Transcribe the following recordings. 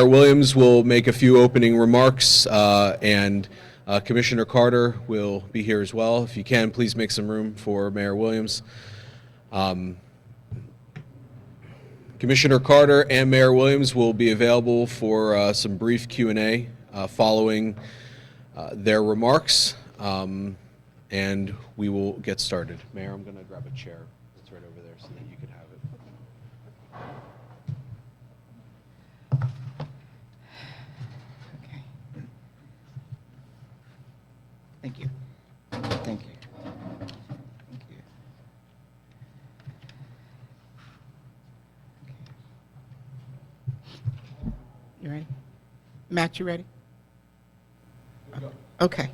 Williams will make a few opening remarks, and Commissioner Carter will be here as well. If you can, please make some room for Mayor Williams. Commissioner Carter and Mayor Williams will be available for some brief Q&A following their remarks, and we will get started. Mayor, I'm going to grab a chair that's right over there so that you can have it. Okay. Thank you. Thank you. Thank you. Okay. You ready? Matt, you ready? Okay.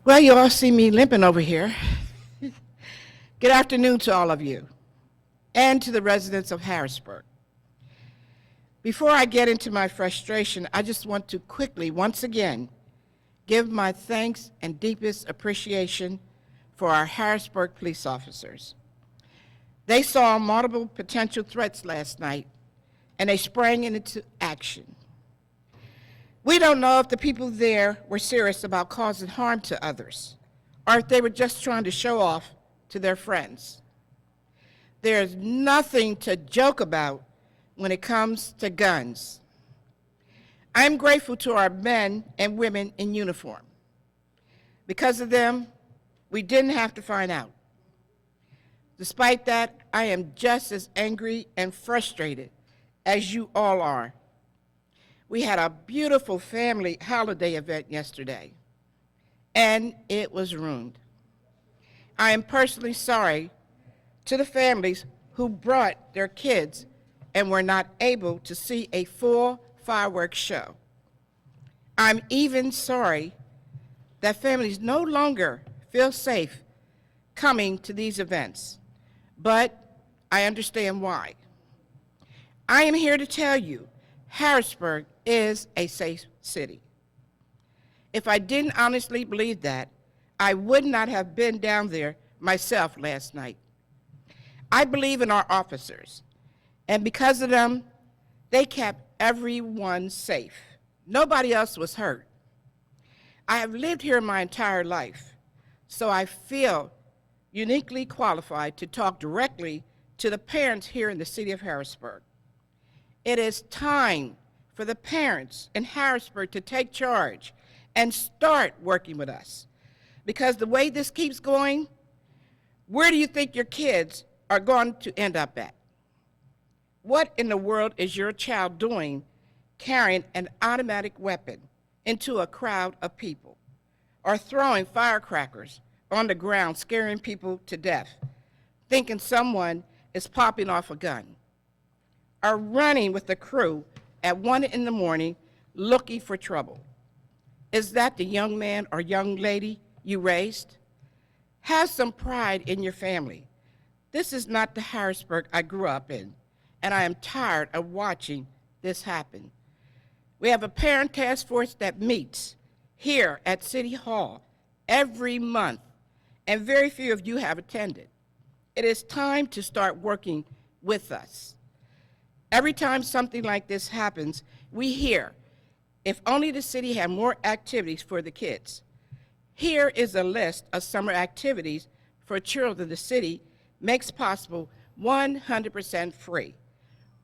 Well, you all see me limping over here. Good afternoon to all of you and to the residents of Harrisburg. Before I get into my frustration, I just want to quickly, once again, give my thanks and deepest appreciation for our Harrisburg police officers. They saw multiple potential threats last night, and they sprang into action. We don't know if the people there were serious about causing harm to others, or if they were just trying to show off to their friends. There's nothing to joke about when it comes to guns. I'm grateful to our men and women in uniform. Because of them, we didn't have to find out. Despite that, I am just as angry and frustrated as you all are. We had a beautiful family holiday event yesterday, and it was ruined. I am personally sorry to the families who brought their kids and were not able to see a full fireworks show. I'm even sorry that families no longer feel safe coming to these events, but I understand why. I am here to tell you, Harrisburg is a safe city. If I didn't honestly believe that, I would not have been down there myself last night. I believe in our officers, and because of them, they kept everyone safe. Nobody else was hurt. I have lived here my entire life, so I feel uniquely qualified to talk directly to the parents here in the city of Harrisburg. It is time for the parents in Harrisburg to take charge and start working with us. Because the way this keeps going, where do you think your kids are going to end up at? What in the world is your child doing carrying an automatic weapon into a crowd of people, or throwing firecrackers on the ground, scaring people to death, thinking someone is popping off a gun, or running with the crew at 1 in the morning looking for trouble? Is that the young man or young lady you raised? Have some pride in your family. This is not the Harrisburg I grew up in, and I am tired of watching this happen. We have a parent task force that meets here at City Hall every month, and very few of you have attended. It is time to start working with us. Every time something like this happens, we hear, if only the city had more activities for the kids. Here is a list of summer activities for children the city makes possible 100% free.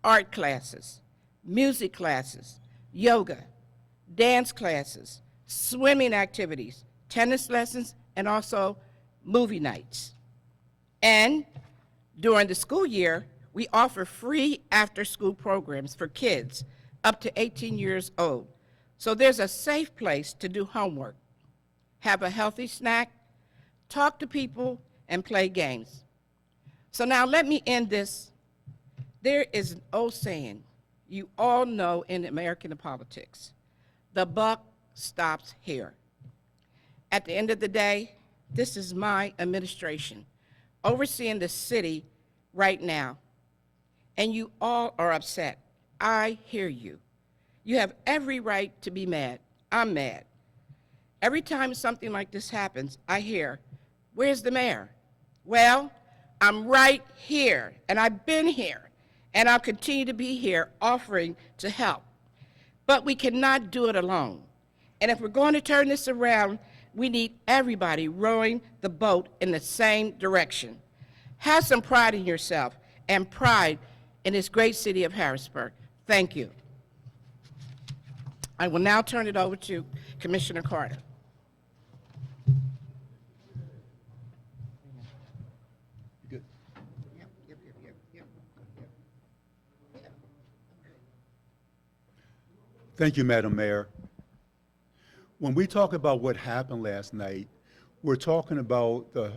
Art classes, music classes, yoga, dance classes, swimming activities, tennis lessons, and also movie nights. And during the school year, we offer free after-school programs for kids up to 18 years old. So there's a safe place to do homework, have a healthy snack, talk to people, and play games. So now let me end this. There is an old saying you all know in American politics: the buck stops here. At the end of the day, this is my administration overseeing the city right now. And you all are upset. I hear you. You have every right to be mad. I'm mad. Every time something like this happens, I hear, "Where's the mayor?" Well, I'm right here, and I've been here, and I'll continue to be here offering to help. But we cannot do it alone. And if we're going to turn this around, we need everybody rowing the boat in the same direction. Have some pride in yourself and pride in this great city of Harrisburg. Thank you. I will now turn it over to Commissioner Carter. Good. Thank you, Madam Mayor. When we talk about what happened last night, we're talking about the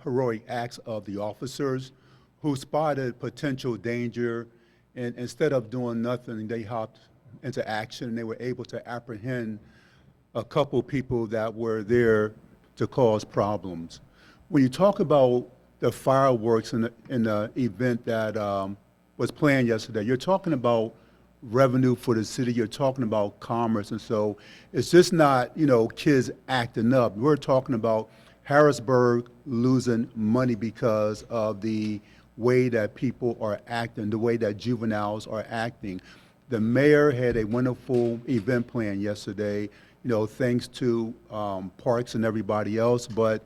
heroic acts of the officers who spotted potential danger, and instead of doing nothing, they hopped into action and they were able to apprehend a couple people that were there to cause problems. When you talk about the fireworks in the event that was planned yesterday, you're talking about revenue for the city, you're talking about commerce, and so it's just not, kids acting up. We're talking about Harrisburg losing money because of the way that people are acting, the way that juveniles are acting. The mayor had a wonderful event plan yesterday, thanks to Parks and everybody else, but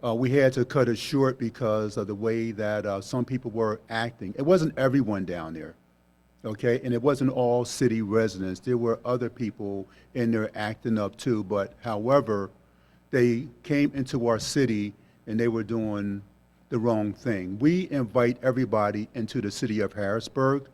we had to cut it short because of the way that some people were acting. It wasn't everyone down there. Okay, and it wasn't all city residents. There were other people in there acting up too, but however, they came into our city and they were doing the wrong thing. We invite everybody into the city of Harrisburg.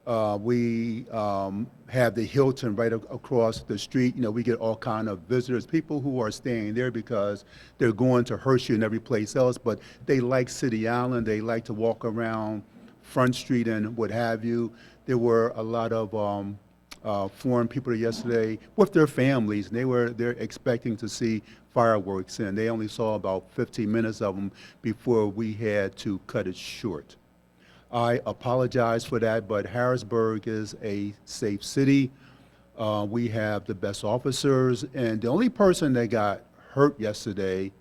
We have the Hilton right across the street. We get all kind of visitors, people who are staying there because they're going to Hershey and every place else, but they like City Island. They like to walk around Front Street and what have you. There were a lot of foreign people yesterday with their families, and they're expecting to see fireworks, and they only saw about 15 minutes of them before we had to cut it short. I apologize for that, but Harrisburg is a safe city. We have the best officers, and the only person that got hurt yesterday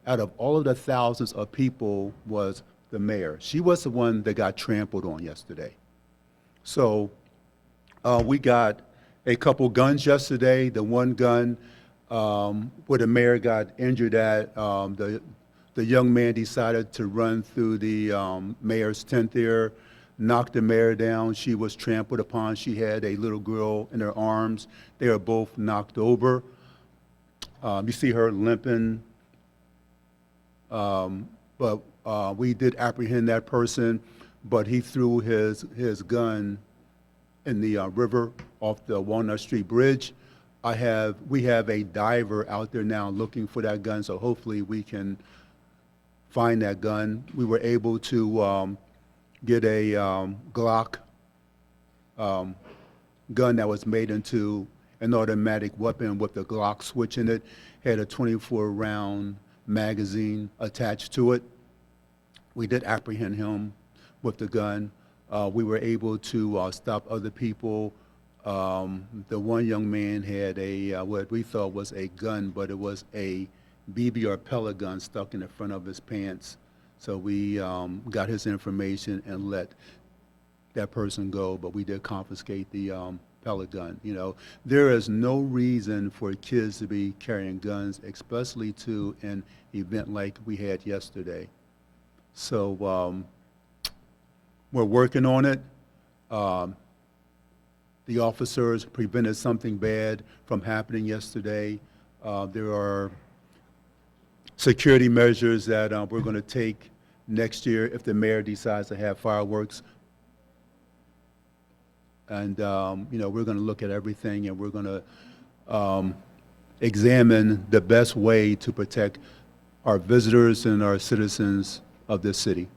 out of all of the thousands of people was the mayor. She was the one that got trampled on yesterday. So we got a couple guns yesterday. The one gun where the mayor got injured at, the young man decided to run through the mayor's tent there, knocked the mayor down. She was trampled upon. She had a little girl in her arms. They are both knocked over. You see her limping. But we did apprehend that person, but he threw his gun in the river off the Walnut Street Bridge. We have a diver out there now looking for that gun, so hopefully we can find that gun. We were able to get a Glock gun that was made into an automatic weapon with the Glock switch in it, had a 24-round magazine attached to it. We did apprehend him with the gun. We were able to stop other people. The one young man had what we thought was a gun, but it was a BB or pellet gun stuck in the front of his pants. So we got his information and let that person go, but we did confiscate the pellet gun. There is no reason for kids to be carrying guns, especially to an event like we had yesterday. So we're working on it. The officers prevented something bad from happening yesterday. There are security measures that we're going to take next year if the mayor decides to have fireworks. And we're going to look at everything, and we're going to examine the best way to protect our visitors and our citizens of this city.